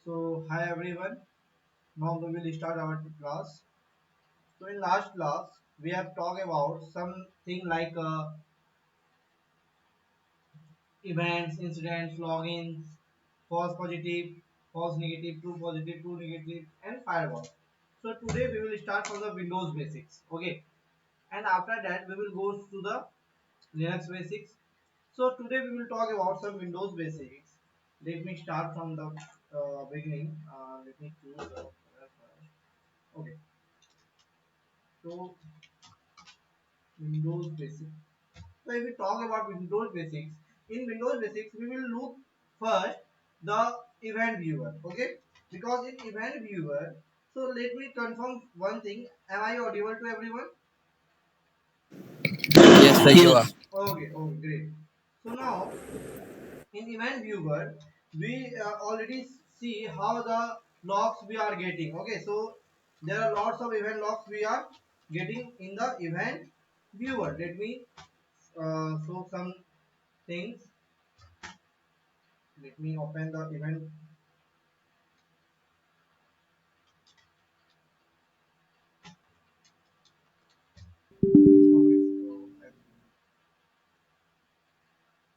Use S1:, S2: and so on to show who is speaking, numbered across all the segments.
S1: So hi everyone. Now we will start our class. So in last class we have talked about something like events, incidents, logins, false positive, false negative, true negative, and firewall. So today we will start from the Windows basics. Okay, and after that we will go to the Linux basics. So today we will talk about some Windows basics. Let me start from the beginning. Let me choose the okay. So Windows Basics. So if we talk about Windows Basics, in Windows Basics we will look first the event viewer. Okay, because in event viewer, so let me confirm one thing. Am I audible to everyone?
S2: Yes, sir, you are.
S3: Yes.
S1: Okay, okay, great. So now in event viewer, we already see how the logs we are getting. Okay, so there are lots of event logs we are getting in the event viewer. Let me show some things. Let me open the event.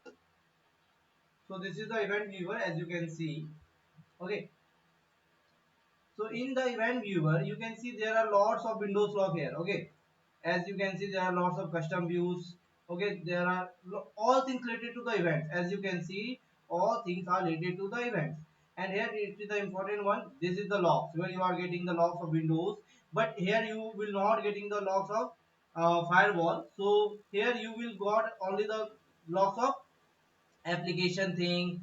S1: Okay, so this is the event viewer as you can see. Okay, so in the event viewer you can see there are lots of windows log here. Okay, as you can see there are lots of custom views. Okay, there are all things related to the events. As you can see, all things are related to the events. And here it is the important one. This is the logs where you are getting the logs of windows, but here you will not getting the logs of firewall. So here you will got only the logs of application thing,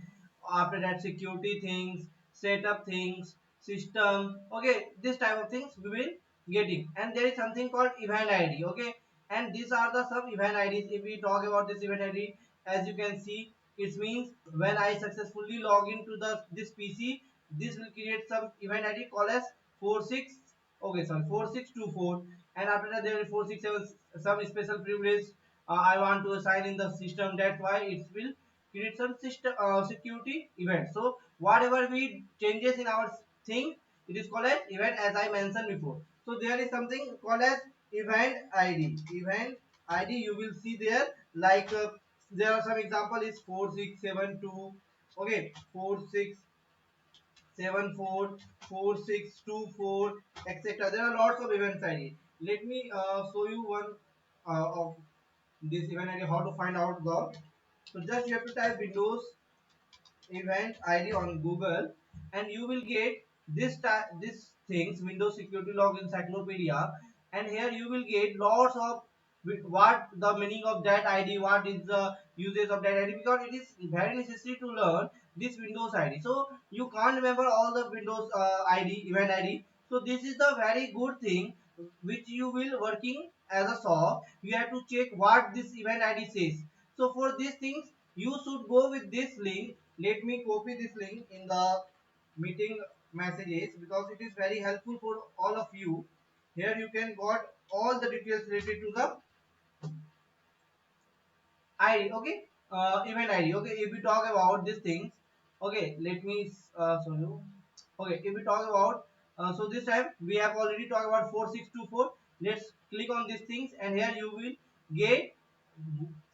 S1: after that security things, setup things, system. Okay, this type of things we will getting. And there is something called event id. Okay, and these are the some event ids. If we talk about this event id, as you can see, it means when I successfully log into the this pc, this will create some event id called as 46, okay, sorry, 4624. And after that there is 467, some special privilege I want to assign in the system. That's why it will create some system security event. So whatever we changes in our thing, it is called as event, as I mentioned before. So there is something called as event id. Event id you will see there, like there are some example is 4672, okay, 4674, 4624, etc. There are lots of events id. Let me show you one of this event id, how to find out the. So just you have to type Windows event id on Google, and you will get this things, Windows security log encyclopedia. And here you will get lots of what the meaning of that id, what is the uses of that id, because it is very necessary to learn this Windows id. So you can't remember all the Windows id, event id. So this is the very good thing which you will working as a SOC. You have to check what this event id says. So for these things you should go with this link. Let me copy this link in the meeting messages, because it is very helpful for all of you. Here you can got all the details related to the id. Okay, event id. Okay, if we talk about these things, okay, let me show you. Okay, if we talk about so this time we have already talked about 4624. Let's click on these things, and here you will get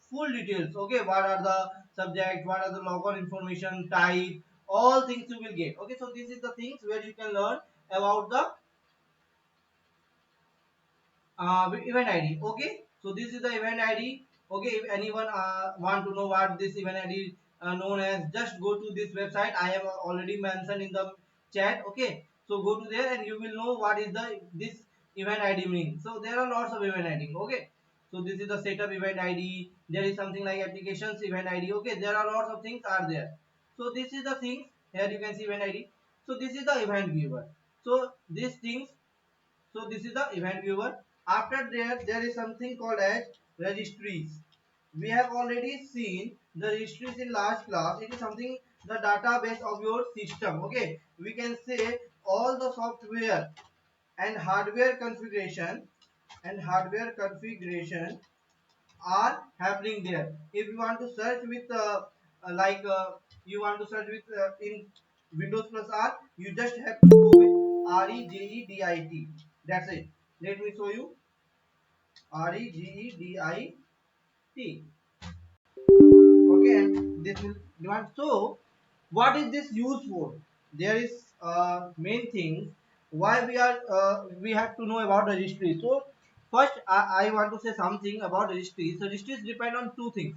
S1: full details. Okay, what are the subject, what are the logon information type, all things you will get. Okay, so this is the things where you can learn about the event id. Okay, so this is the event id. Okay, if anyone want to know what this event id known as, just go to this website. I have already mentioned in the chat. Okay, so go to there and you will know what is the this event id mean. So there are lots of event id. Okay, so this is the setup event id. There is something like applications event id. Okay, there are lots of things are there. So this is the things. Here you can see event id. So this is the event viewer. So these things, so this is the event viewer. After there is something called as registries. We have already seen the registries in last class. It is something the database of your system. Okay, we can say all the software and hardware configuration are happening there. If you want to search with like you want to search with in Windows plus R, you just have to go with regedit. That's it. Let me show you regedit. Okay, and this will demand. So what is this used for? There is main things why we have to know about registry. So first I want to say something about registries. So registries depend on two things.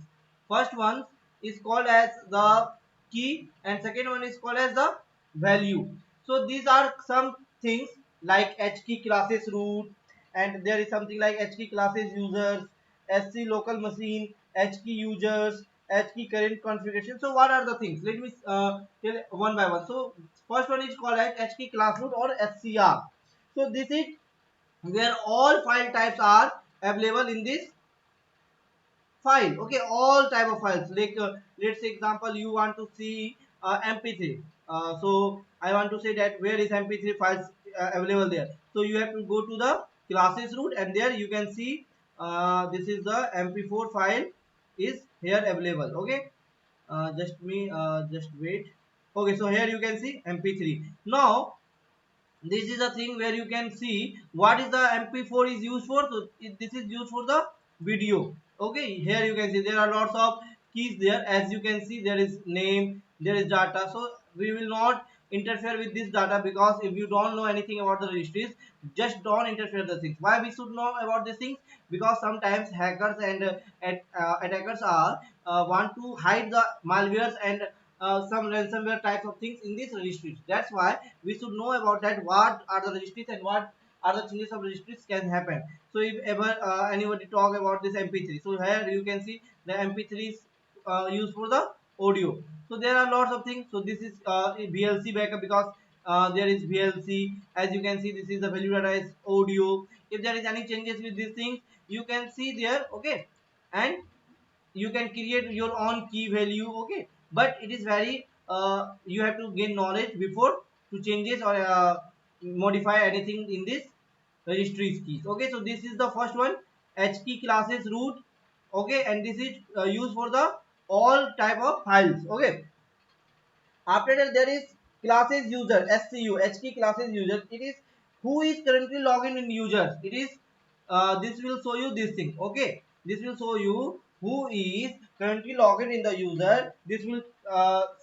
S1: First one is called as the key, and second one is called as the value. So these are some things like H key classes root, and there is something like H key classes users, SC local machine, H key users, H key current configuration. So what are the things? Let me tell one by one. So first one is called as H key class root or SCR. So this is where all file types are available in this file. Okay, all type of files, like let's say example you want to see mp3, so I want to say that where is mp3 files available there. So you have to go to the classes root, and there you can see this is the mp4 file is here available. Okay, just wait. Okay, so here you can see mp3. Now this is a thing where you can see what is the mp4 is used for. So this is used for the video. Okay, here you can see there are lots of keys there. As you can see, there is name, there is data. So we will not interfere with this data, because if you don't know anything about the registries, just don't interfere the things. Why we should know about these things? Because sometimes hackers and attackers are want to hide the malwares and some ransomware types of things in these registries. That's why we should know about that, what are the registries and what are the changes of registries can happen. So if ever anybody talk about this mp3, so here you can see the mp3 is used for the audio. So there are lots of things. So this is a VLC backup, because there is VLC. As you can see, this is the value data is audio. If there is any changes with these things, you can see there. Okay, and you can create your own key value. Okay, but it is very you have to gain knowledge before to changes or modify anything in this registries keys. Okay, so this is the first one, H key classes root. Okay, and this is used for the all type of files. Okay, after that there is classes user, SCU, HT classes user. It is who is currently logged in users. It is this will show you this thing. Okay, this will show you who is currently logged in the user. This will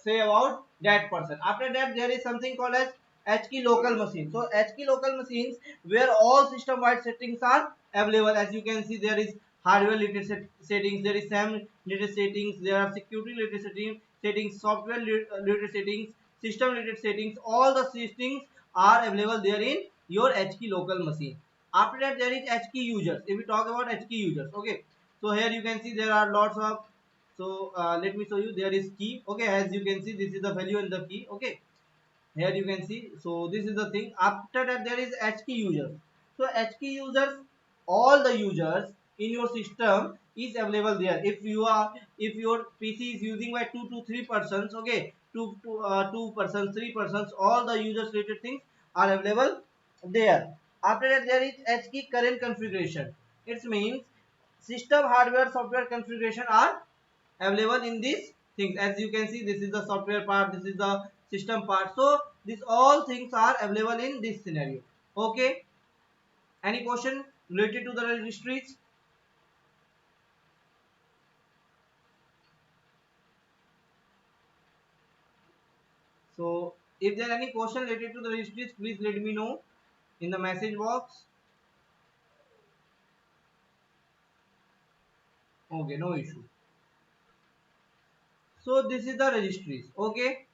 S1: say about that person. After that there is something called as HKey local machine. So HKey local machines where all system wide settings are available. As you can see, there is hardware related settings, there is SAM related settings, there are security related settings, software related settings, system related settings. All the settings are available there in your HKey local machine. After that there is HKey users. If we talk about HKey users, okay, so here you can see there are lots of. So let me show you. There is key. Okay, as you can see, this is the value in the key. Okay, here you can see. So this is the thing. After that there is HKey users. So HKey users, all the users in your system is available there. If your PC is using by 2 to 3 persons, okay, 2 persons, 3 persons, all the users related things are available there. After that there is HKey current configuration. It means system hardware software configuration are available in these things. As you can see, this is the software part, this is the system part. So these all things are available in this scenario. Okay, any question related to the registries? So if there are any question related to the registries, please let me know in the message box. Okay, no issue. So this is the registries. Okay,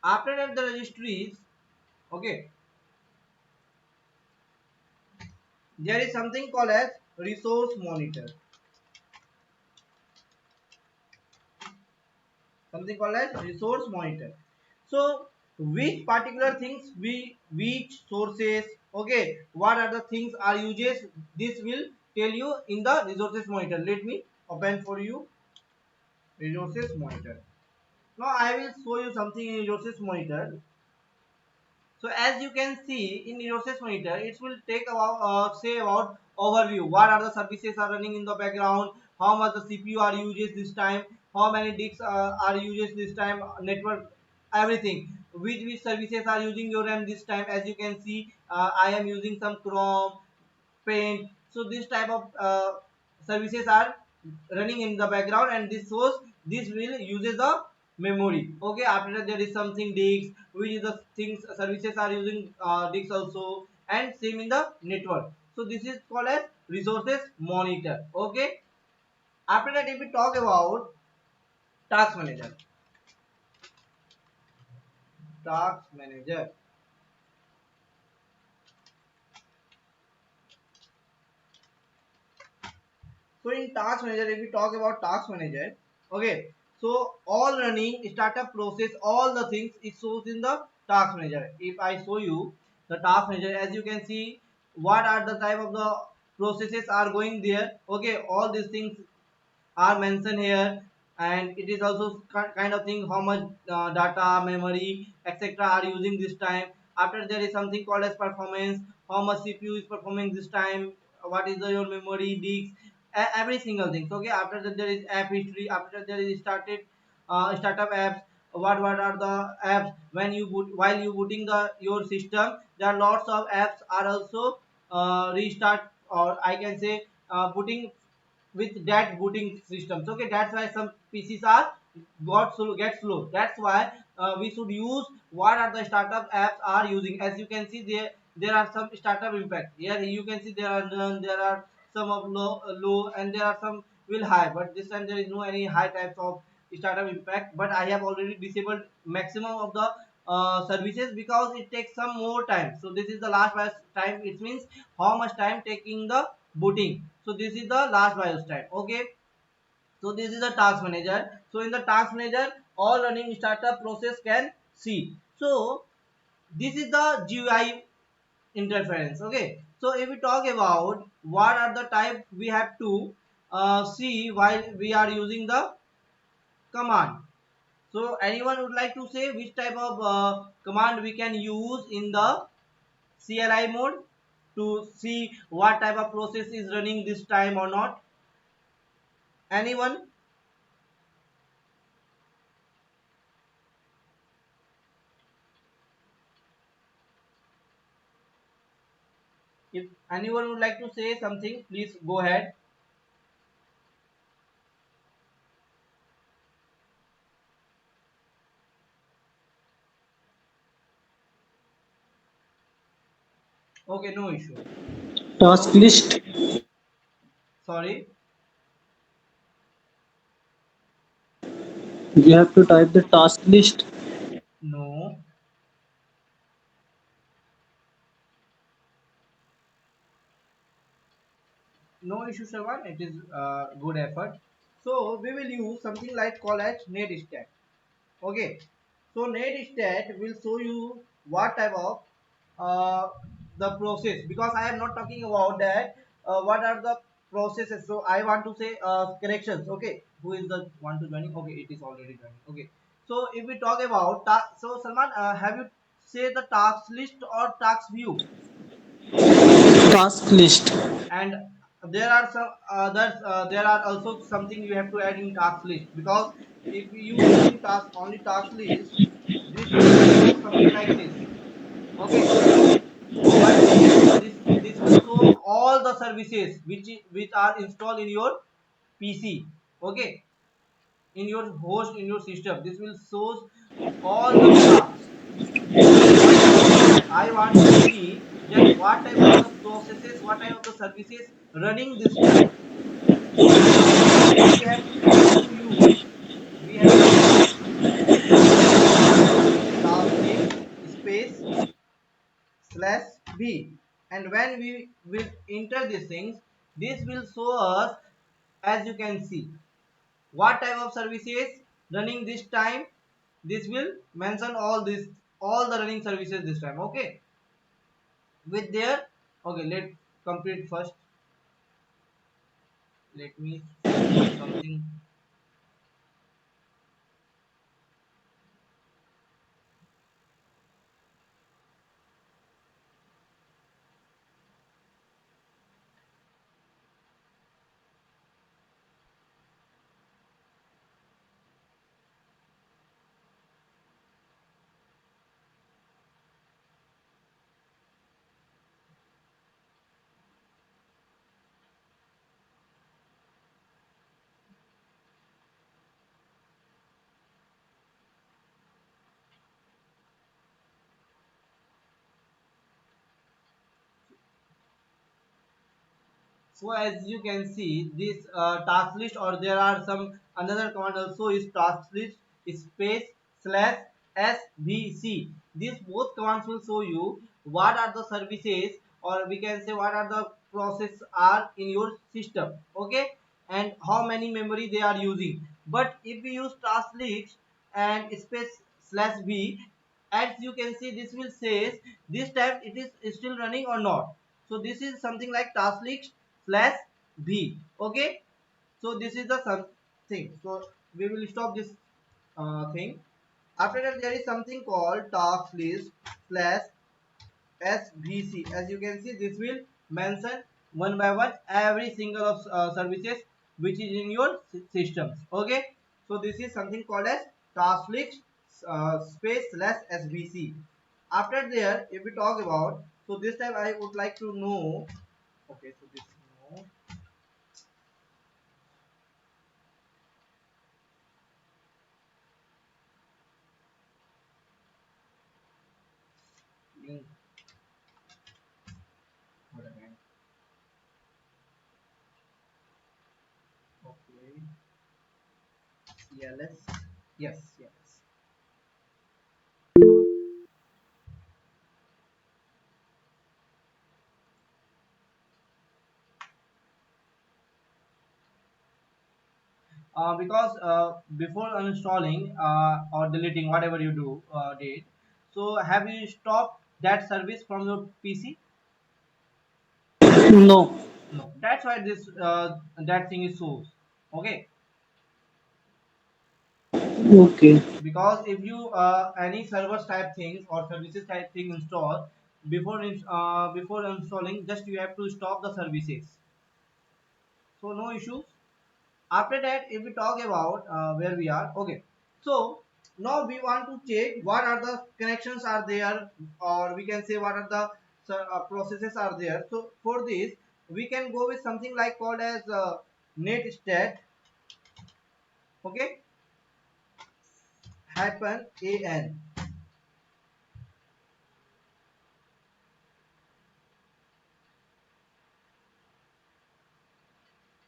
S1: after that the registries, okay, there is something called as resource monitor. Something called as resource monitor. So which particular things, which sources, okay, what are the things are uses, this will tell you in the resources monitor. Let me open for you resources monitor. Now I will show you something in resources monitor. So as you can see in resources monitor, it will take about say about overview, what are the services are running in the background, how much the CPU are uses this time, how many disks are used this time, network, everything, which services are using your RAM this time. As you can see, I am using some Chrome, Paint. So this type of services are running in the background, and this will uses the memory. Okay, after that there is something disk, which is the things services are using disk also, and same in the network. So this is called as resources monitor. Okay, after that if we talk about task manager. Task manager. So in task manager, if we talk about task manager, okay, so all running startup process, all the things it shows in the task manager. If I show you the task manager, as you can see, what are the type of the processes are going there. Okay, all these things are mentioned here, and it is also kind of thing how much data, memory, etc. are using this time. After there is something called as performance, how much CPU is performing this time, what is your memory, disk, every single thing. So, okay, after that there is app history. After that there is startup apps. What are the apps when you boot, while you booting the your system, there are lots of apps are also restart, or I can say booting with that booting systems. Okay, that's why some PCs are get slow. That's why we should use what are the startup apps are using. As you can see, there are some startup impact. Here you can see there are none, there are some of low, and there are some will high. But this time there is no any high types of startup impact. But I have already disabled maximum of the services because it takes some more time. So this is the last BIOS time. It means how much time taking the booting. So this is the last BIOS time. Okay. So this is the task manager. So in the task manager, all running startup process can see. So this is the GUI interference. Okay. So if we talk about what are the type we have to see while we are using the command. So anyone would like to say which type of command we can use in the CLI mode to see what type of process is running this time or not? Anyone? If anyone would like to say something, please go ahead. Okay, no issue.
S2: Task
S1: So,
S2: list.
S1: sorry,
S2: You have to type the task list.
S1: no, no issue, Shravan. It is good effort. So we will use something like call as net. Okay, so net will show you what type of the process, because I am not talking about that. What are the processes? So I want to say corrections. Okay, who is the one to joining? Okay, it is already joining. Okay, so if we talk about so Salman, have you say the task list or task view?
S2: Task list.
S1: And there are some others, there are also something you have to add in task list, because if you using task only task list, this will show something like this. Okay, but this will show all the services which are installed in your PC. Okay, in your host, in your system, this will shows all the tasks. But I want to see that what type of the processes, what type of the services running this time. So we have to use, we have to use task name space slash b, and when we will enter these things, this will show us, as you can see, what type of services running this time. This will mention all the running services this time. Okay, with there. Okay, let's complete first. Let me show you something. So as you can see, this task list, or there are some another command also is task list space slash SVC. These both commands will show you what are the services, or we can say what are the process are in your system. Okay, and how many memory they are using. But if we use task list and space slash v, as you can see, this will says this time it is still running or not. So this is something like task list slash v. Okay, so this is the something. So we will stop this thing. After that, there is something called task list slash SVC. As you can see, this will mention one by one every single of services which is in your systems. Okay, so this is something called as task list space slash SVC. After there, if we talk about, so this time I would like to know. Okay, so this no. In, what again? Okay, CLS. Yes, yes. Because before uninstalling or deleting whatever you do did, so have you stopped that service from your PC?
S2: No.
S1: No, that's why this that thing is shows. Okay,
S2: Okay.
S1: because if you any servers type things or services type thing install before installing, just you have to stop the services, so no issues. After that, if we talk about where we are, okay, so now we want to check what are the connections are there, or we can say what are the processes are there. So for this, we can go with something like called as netstat. Okay, hyphen an.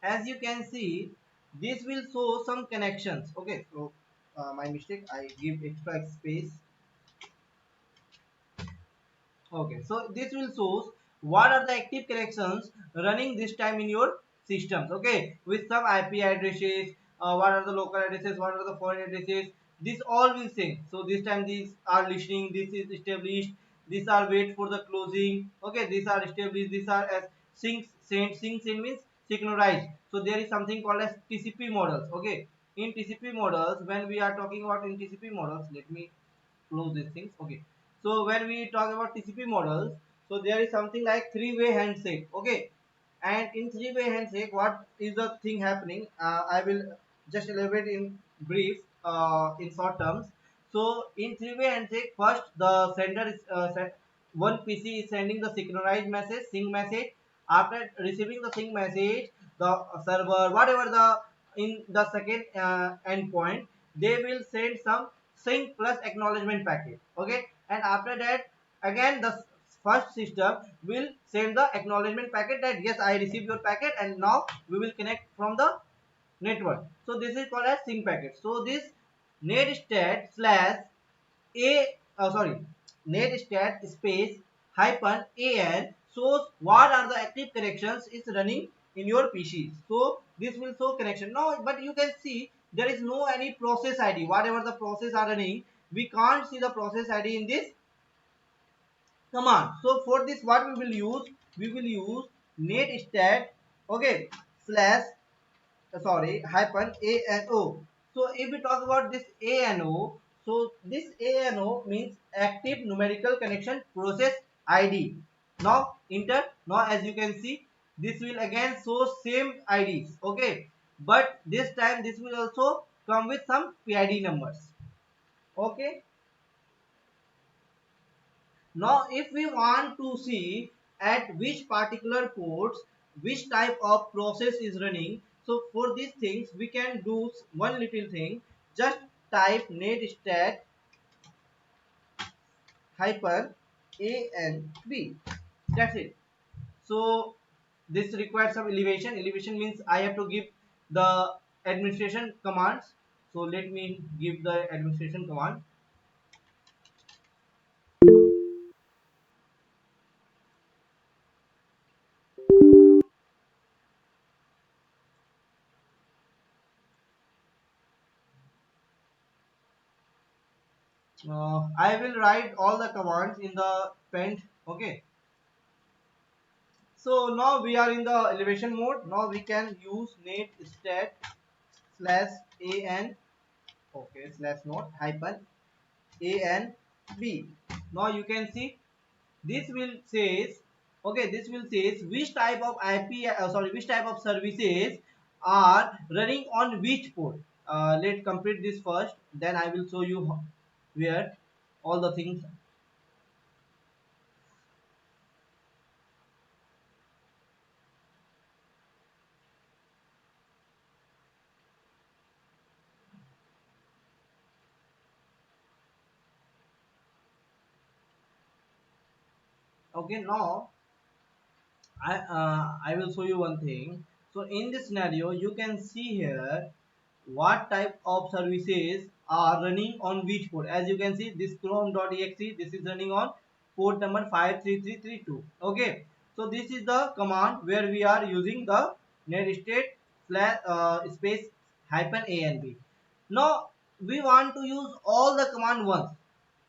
S1: As you can see, this will show some connections. Okay, so my mistake, I give extra space. Okay, so this will shows what are the active connections running this time in your systems. Okay, with some IP addresses, what are the local addresses, what are the foreign addresses. This all will say. So this time these are listening. This is established. These are wait for the closing. Okay, these are established. These are as sync send. Sync send means synchronized. So there is something called as TCP models. Okay, in TCP models, when we are talking about in TCP models, let me close these things. Okay, so when we talk about TCP models, so there is something like three-way handshake. Okay, and in three-way handshake, what is the thing happening? I will just elaborate in brief, in short terms. So in three-way handshake, first the sender is one PC is sending the synchronized message, sync message. After receiving the sync message, the server, whatever the in the second endpoint, they will send some sync plus acknowledgement packet. Okay, and after that, again the first system will send the acknowledgement packet that yes, I received your packet, and now we will connect from the network. So this is called as sync packet. So this netstat slash a sorry, netstat space hyphen an shows what are the active connections is running in your PCs. So this will show connection now, but you can see there is no any process ID. Whatever the process are running, we can't see the process ID in this command. So for this, what we will use? We will use netstat, okay, slash sorry, hyphen ANO. So if we talk about this ANO, so this ANO means active numerical connection process ID. Now enter. Now as you can see, this will again show same IDs. Okay, but this time this will also come with some PID numbers. Okay. Now, if we want to see at which particular ports which type of process is running, so for these things we can do one little thing. Just type netstat hyper a and b. That's it. So this requires some elevation means I have to give the administration commands. So let me give the administration command. I will write all the commands in the pen. Okay, so now we are in the elevation mode. Now we can use net stat slash an, okay, slash note hyphen a and b. Now you can see this will says, okay, this will says which type of which type of services are running on which port. Let's complete this first, then I will show you where all the things. Okay, now I will show you one thing. So in this scenario, you can see here what type of services are running on which port. As you can see, this chrome.exe, this is running on port number 53332. Okay, so this is the command where we are using the netstate slash space hyphen a and b. Now we want to use all the command once.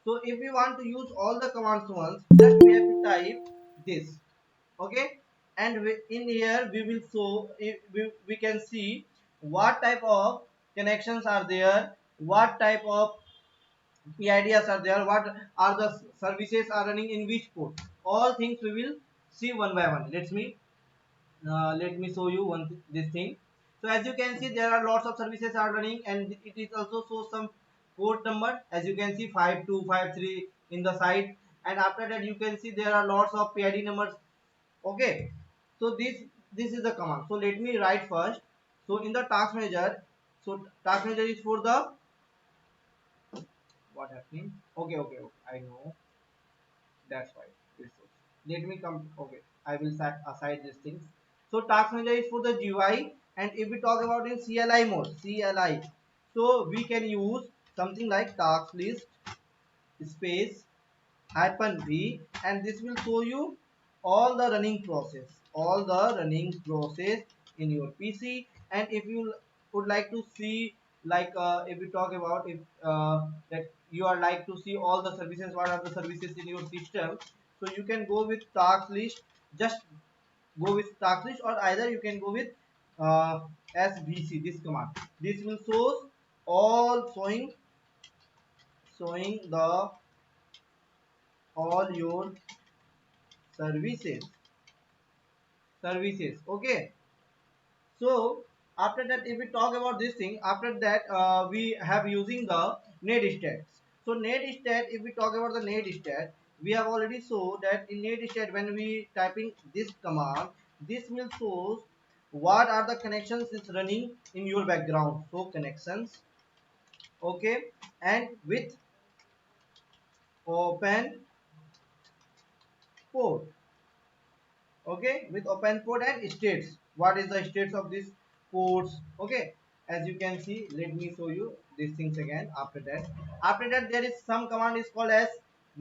S1: So if we want to use all the commands once, just we have to type this. Okay, and in here we will show, we can see what type of connections are there, what type of PIDs are there, what are the services are running in which port. All things we will see one by one. Let me show you this thing. So as you can see, there are lots of services are running, and it is also shows some port number. As you can see, 5253 in the side, and after that you can see there are lots of PID numbers. Okay, so this is the command. So let me write first. So in the task manager, so task manager is for the what happening. Okay, okay, okay, I know, that's why this is. Let me come. Okay, I will set aside these things. So task manager is for the GUI, and if we talk about in CLI mode, CLI, so we can use something like task list space hyphen v, and this will show you all the running process in your PC. And if you would like to see, like if we talk about, if that you are like to see all the services, what are the services in your system, so you can go with task list. Just go with task list, or either you can go with uh, svc, this command. This will shows all showing the all your services. Okay, so after that, if we talk about this thing, after that we have using the netstats. So netstat, if we talk about the netstat, we have already saw that in netstat when we typing this command, this will show what are the connections is running in your background. So connections, okay, and with open port. Okay, with open port and states, what is the states of these ports. Okay, as you can see, let me show you these things again. After that there is some command is called as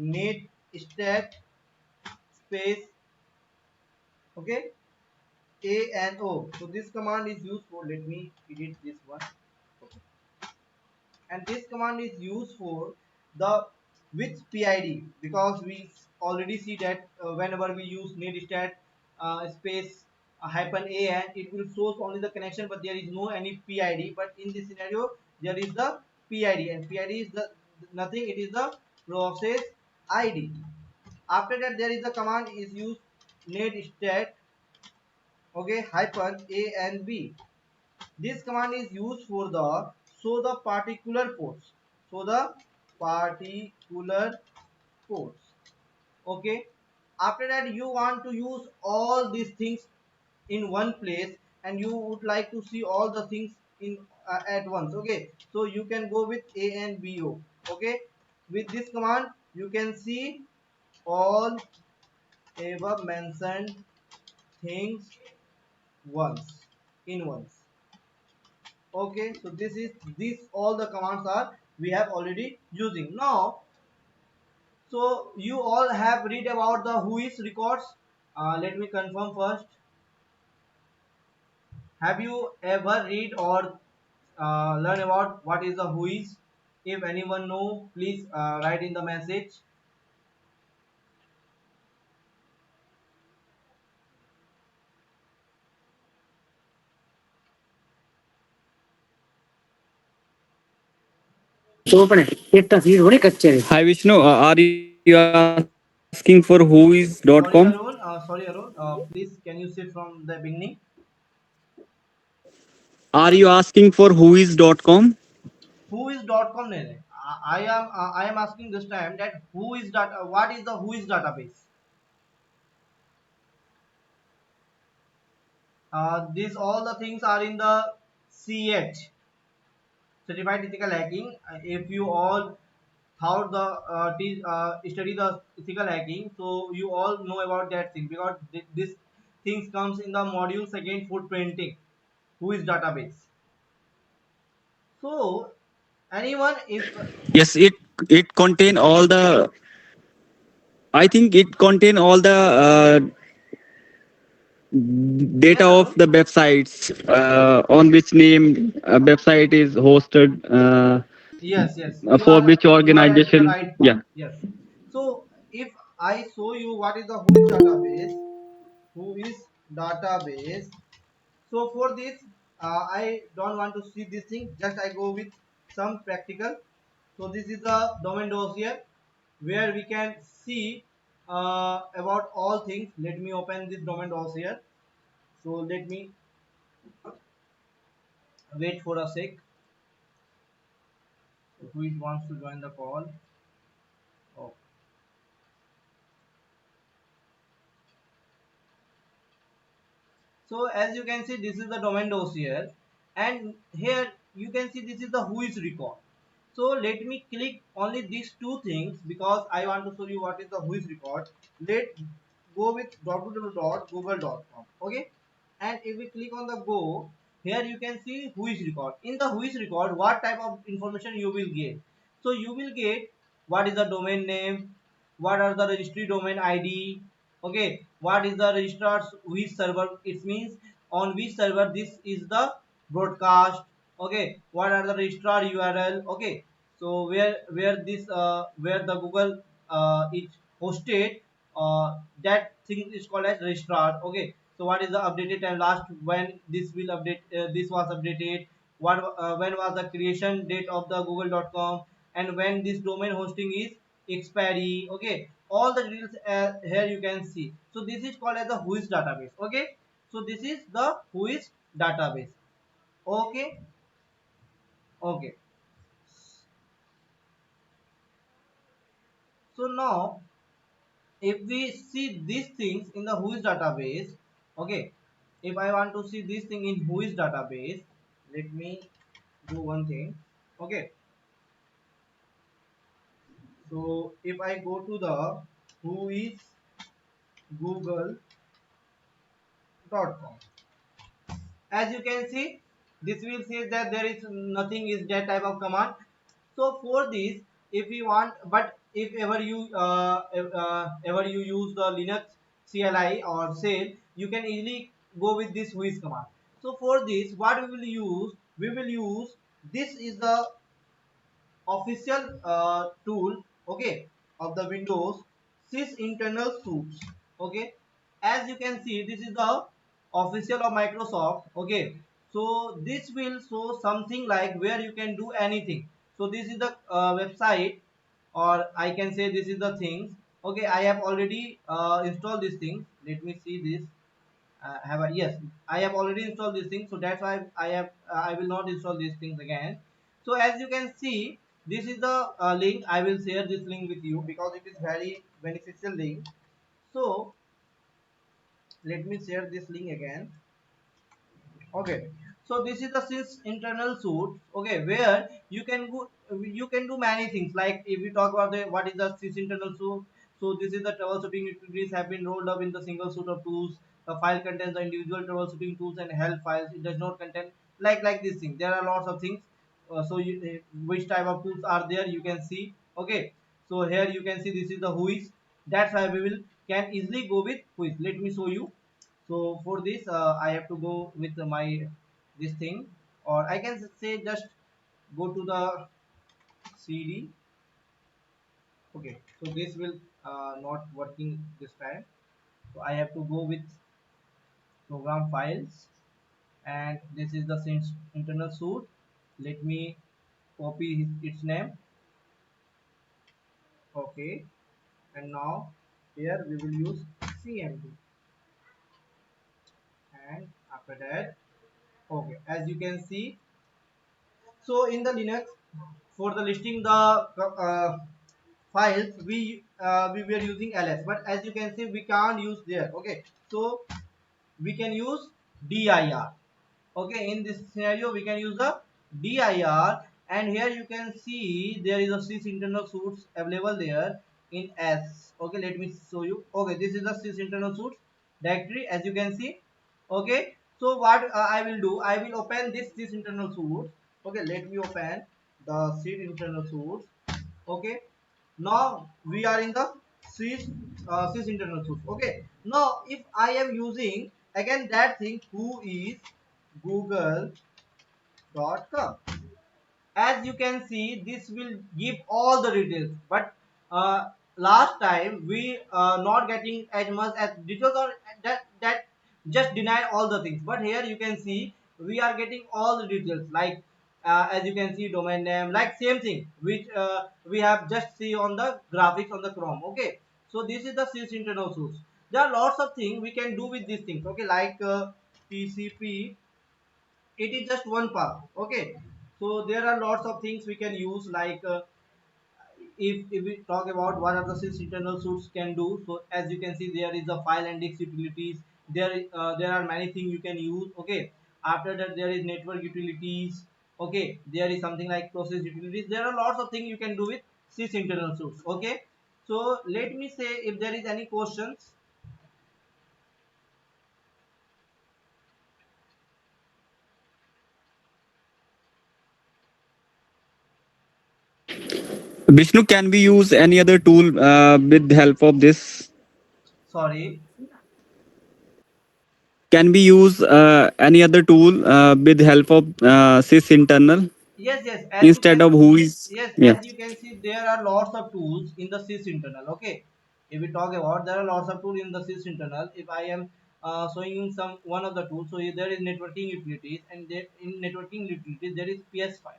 S1: netstat space, okay, a and o. So this command is used for, let me edit this one. Okay, and this command is used for the with PID, because we already see that whenever we use netstat space hyphen a, and it will show only the connection, but there is no any PID. But in this scenario there is the PID, and PID is the nothing, it is the process ID. After that there is the command is used netstat, okay, hyphen a and b. This command is used for the show the particular ports. So the particular ports. Okay. After that, you want to use all these things in one place, and you would like to see all the things in at once. Okay. So you can go with A and BO. Okay. With this command, you can see all above mentioned things once in once. Okay, so this all the commands are we have already using now. So you all have read about the whois records. Let me confirm first. Have you ever read or learn about what is the whois? If anyone know, please write in the message.
S2: Open it. It's a zero. Hi Vishnu, are you asking for whois.com?
S1: Sorry, Arun. Sorry, Arun. Please, can you say from the beginning?
S2: Are you asking for whois.com?
S1: Whois.com? नहीं. I am asking this time that who is data. What is the whois database? These all the things are in the CH, certified ethical hacking. If you all how the study the ethical hacking, so you all know about that thing because this things comes in the module second footprinting. Who is database? So anyone if
S2: Yes, it contain all the. I think it contain all the data
S1: yes,
S2: of
S1: Arun.
S2: the websites on which name a website is hosted,
S1: Yes, yes,
S2: for which
S1: you are at the
S2: organization.
S1: right path.
S2: Yeah.
S1: Yes. So if I show you what is the who is database, who is database. So for this, I don't want to see this thing. Just I go with some practical. So this is the domain dossier where we can see about all things. Let me open this domain dossier. So let me wait for a sec. Who is wants to join the call? Oh. So as you can see, this is the domain dossier, and here you can see this is the whois record. So let me click only these two things because I want to show you what is the whois record. Let go with www.google.com. Okay, and if we click on the go, here you can see whois record. In the whois record, what type of information you will get? So you will get what is the domain name, what are the registry domain ID, okay, what is the registrar's which server, it means on which server this is the broadcast, okay, what are the registrar URL, okay, so where this where the Google is hosted, that thing is called as registrar, okay, so what is the updated time last when this will update, this was updated, what when was the creation date of the google.com, and when this domain hosting is expiry, okay, all the details here you can see. So this is called as the whois database, okay, so this is the whois database, okay, okay. So now if we see these things in the whois database, okay, if I want to see this thing in whois database, let me do one thing, okay, so if I go to the whois google.com, as you can see this will say that there is nothing is that type of command. So for this, if you want, but if ever you ever you use the Linux CLI or shell, you can easily go with this whois command. So for this what we will use this is the official tool, okay, of the Windows sys internal suites, okay, as you can see this is the official of Microsoft, okay, so this will show something like where you can do anything. So this is the website, or I can say this is the things, okay, I have already installed these things. Let me see this, have I, yes, I have already installed this thing, so that's why I have I will not install these things again. So as you can see this is the link, I will share this link with you because it is very beneficial link. So let me share this link again, okay, so this is the sys internal suite, okay, where you can go, you can do many things, like if we talk about the what is the sys internal suite, so this is the troubleshooting utilities have been rolled up in the single suite of tools the file contains the individual troubleshooting tools and help files. It does not contain like this thing. There are lots of things. So which type of tools are there, you can see. Okay, so here you can see this is the who is. That's why we will can easily go with who is. Let me show you. So for this I have to go with my this thing, or I can say just go to the cd. Okay, so this will not working this time, so I have to go with program files, and this is the internal suite. Let me copy its name. Okay, and now here we will use cmd, and after that, okay, as you can see, so in the linux, for the listing the files, we were using ls, but as you can see we can't use there. Okay, so we can use dir. Okay, in this scenario we can use the dir, and here you can see there is a sys internal suites available there in s. Okay, let me show you. Okay, this is the sys internal suites directory, as you can see. Okay, so what I will do, I will open this sys internal suites. Okay, let me open the sys internal suites. Okay, now we are in the sys internal source. Okay, now if I am using again that thing, who is google.com, as you can see this will give all the details, but last time we not getting as much as details, or that just deny all the things, but here you can see we are getting all the details, like as you can see domain name, like same thing which we have just see on the graphics on the chrome. Okay, so this is the sys internal source. There are lots of things we can do with these things. Okay, like tcp, it is just one part. Okay, so there are lots of things we can use, like if we talk about what are the sys internal suites can do, so as you can see there is a file index utilities. There are many things you can use. Okay, after that there is network utilities. Okay, there is something like process utilities. There are lots of things you can do with sys internal suites. Okay, so let me say if there is any questions.
S2: Vishnu, can we use any other tool with the help of this?
S1: Sorry.
S2: Can we use any other tool with the help of sys internal
S1: Yes, yes. As you
S2: instead
S1: can,
S2: of who is?
S1: yes,
S2: Yeah.
S1: as you can see, there are lots of tools in the sys internal. Okay, if we talk about, there are lots of tools in the sys internal. If I am showing you some one of the tools, so there is networking utilities, and there in networking utilities there is PS5.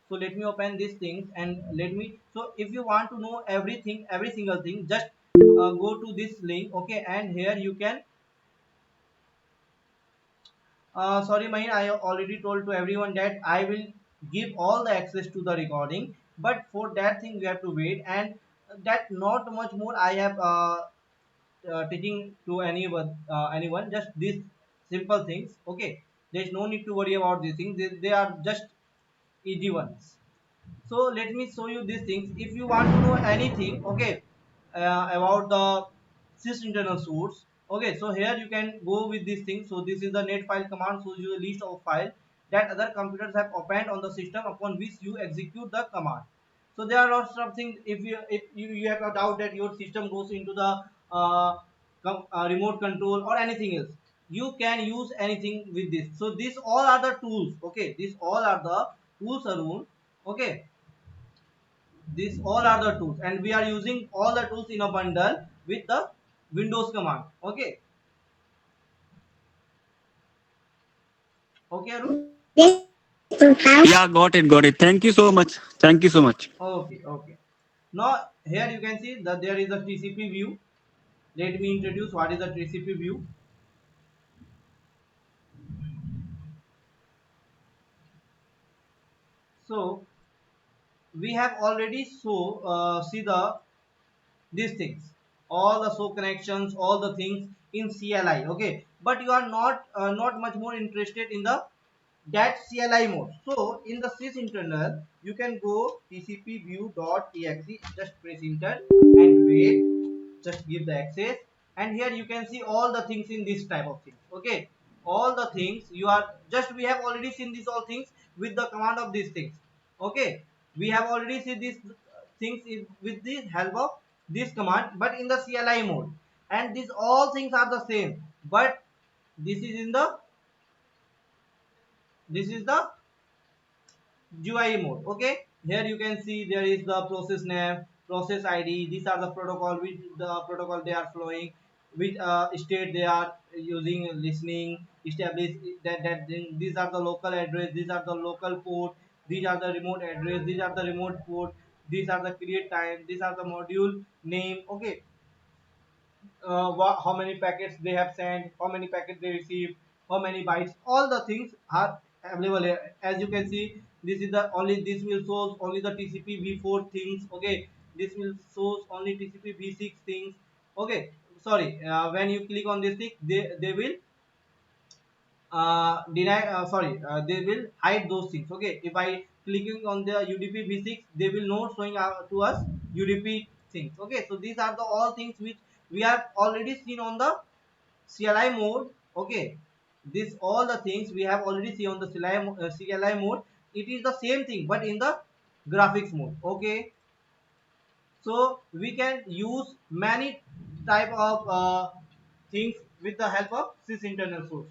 S1: So let me open these things and let me. So if you want to know everything, every single thing, just go to this link. Okay, and here you can. Sorry, Mahin, I already told to everyone that I will give all the access to the recording, but for that thing we have to wait, and that not much more I have teaching to anyone, just these simple things. Okay, there's no need to worry about these things. They are just easy ones. So let me show you these things. If you want to know anything, okay, about the sys internal source. Okay, so here you can go with this thing. So this is the net file command, shows you a list of files that other computers have opened on the system upon which you execute the command. So there are lots of things. If you have a doubt that your system goes into the remote control or anything else, you can use anything with this. So these all are the tools. Okay, these all are the tools, Arun. Okay, these all are the tools, and we are using all the tools in a bundle with the windows command. Okay, okay, Arun.
S2: Yeah, got it, got it. Thank you so much. Thank you so much.
S1: Okay, okay. Now here you can see that there is a tcp view. Let me introduce what is the tcp view. So we have already see the these things, all the show connections, all the things in cli. Okay, but you are not much more interested in the that cli mode. So in the sys internal you can go tcp view.exe, just press enter and wait, just give the access, and here you can see all the things in this type of things. Okay, all the things you are just, we have already seen these all things with the command of these things. Okay, we have already seen these things with the help of this command, but in the CLI mode, and these all things are the same, but this is in the, this is the GUI mode. Okay, here you can see there is the process name, process ID. These are the protocol, which the protocol they are flowing, which state they are using, listening, establish that these are the local address, these are the local port, these are the remote address, these are the remote port, these are the create time, these are the module name. Okay, how many packets they have sent, how many packets they received, how many bytes, all the things are available here. As you can see, this is the only, this will show only the TCP v4 things. Okay, this will show only TCP v6 things. Okay, sorry, when you click on this thing, they will deny, sorry, they will hide those things. Okay, if I clicking on the UDP v6, they will not showing to us UDP things. Okay, so these are the all things which we have already seen on the CLI mode. Okay, this all the things we have already seen on the CLI mode. It is the same thing but in the graphics mode. Okay, so we can use many type of things with the help of sys internal source.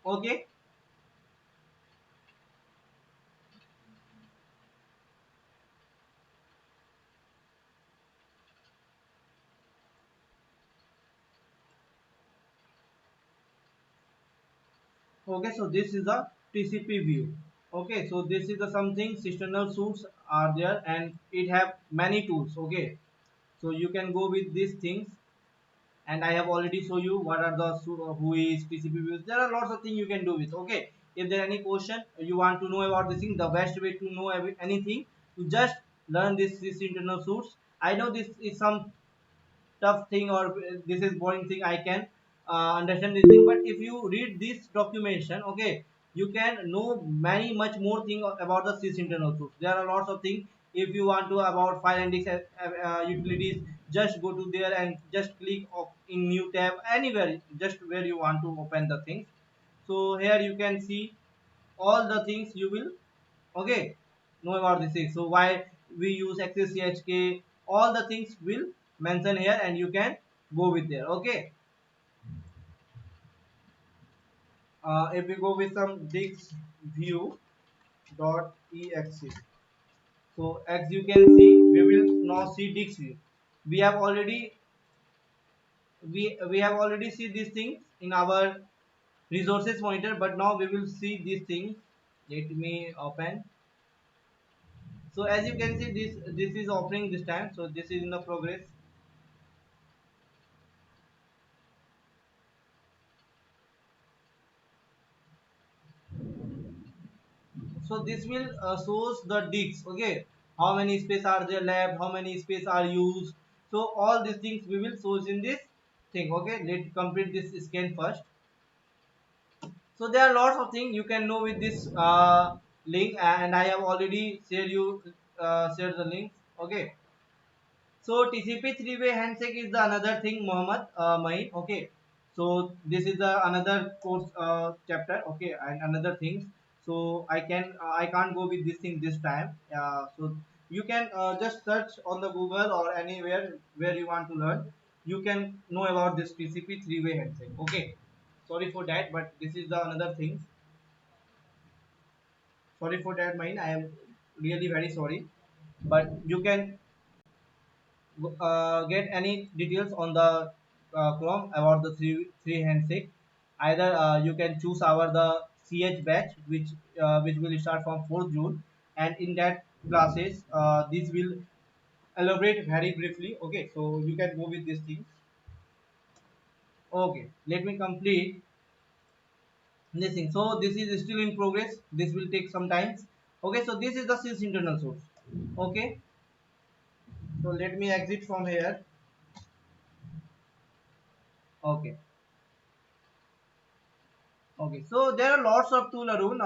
S1: Okay, okay, so this is the TCP view. Okay, so this is the something external source are there and it have many tools. Okay, so you can go with these things, and I have already show you what are the who is TCP views. There are lots of things you can do with. Okay, if there any question you want to know about this thing, the best way to know anything, to just learn this internal source. I know this is some tough thing, or this is boring thing, I can understand this thing, but if you read this documentation, okay, you can know many much more thing about the sys internal source. There are lots of things. If you want to about file and disk utilities, just go to there and just click in new tab anywhere, just where you want to open the things. So here you can see all the things you will, okay, know about this thing. So why we use access chk, all the things will mention here and you can go with there. Okay, if we go with some dix view dot exe, so as you can see we will now see dix view. We have already, we have already see these things in our resources monitor, but now we will see these things. Let me open. So as you can see, this is opening this time, so this is in the progress. So this will shows the disks. Okay, how many space are there left, how many space are used. So all these things we will shows in this thing. Okay, let's complete this scan first. So there are lots of things you can know with this link, and I have already shared the link. Okay, so TCP three-way handshake is the another thing, Muhammad Main. Okay, so this is the another course chapter. Okay, and another things. So I can't go with this thing this time. So you can just search on the Google or anywhere where you want to learn. You can know about this TCP three-way handshake. Okay, sorry for that, but this is the another thing. Sorry for that, Main. I am really very sorry, but you can get any details on the Chrome about the three handshake. Either you can choose our the CH batch, which will start from 4th June, and in that classes this will elaborate very briefly. Okay, so you can go with these things. Okay, let me complete this thing. So this is still in progress. This will take some time. Okay, so this is the sys internal source. Okay, so let me exit from here. Okay. Okay, so there are lots of tool, Arun.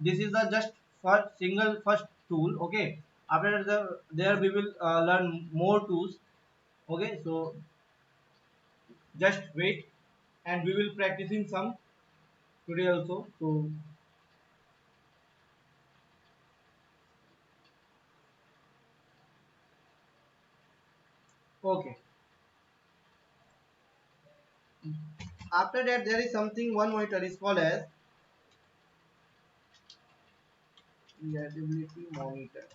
S1: This is the just first single first tool. Okay, after there we will learn more tools. Okay, so Just wait, and we will practicing some today also. So okay. After that, there is something one monitor is called as reliability monitor.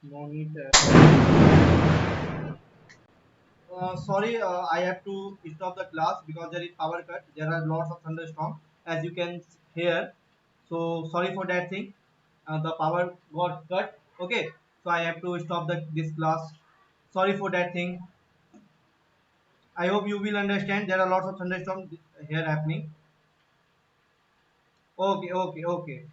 S1: Monitor. Sorry, I have to stop the class because there is power cut. There are lots of thunderstorm, as you can hear. So sorry for that thing. The power got cut. Okay, so I have to stop this class. Sorry for that thing. I hope you will understand. There are lots of thunderstorm here happening. Okay, okay, okay.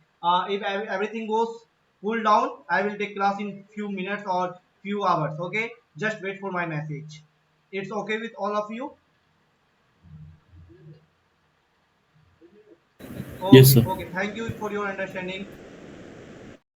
S1: If everything goes cool down, I will take class in few minutes or few hours. Okay, just wait for my message. It's okay with all of you?
S3: Yes,
S1: Okay,
S3: sir.
S1: okay. Thank you for your understanding.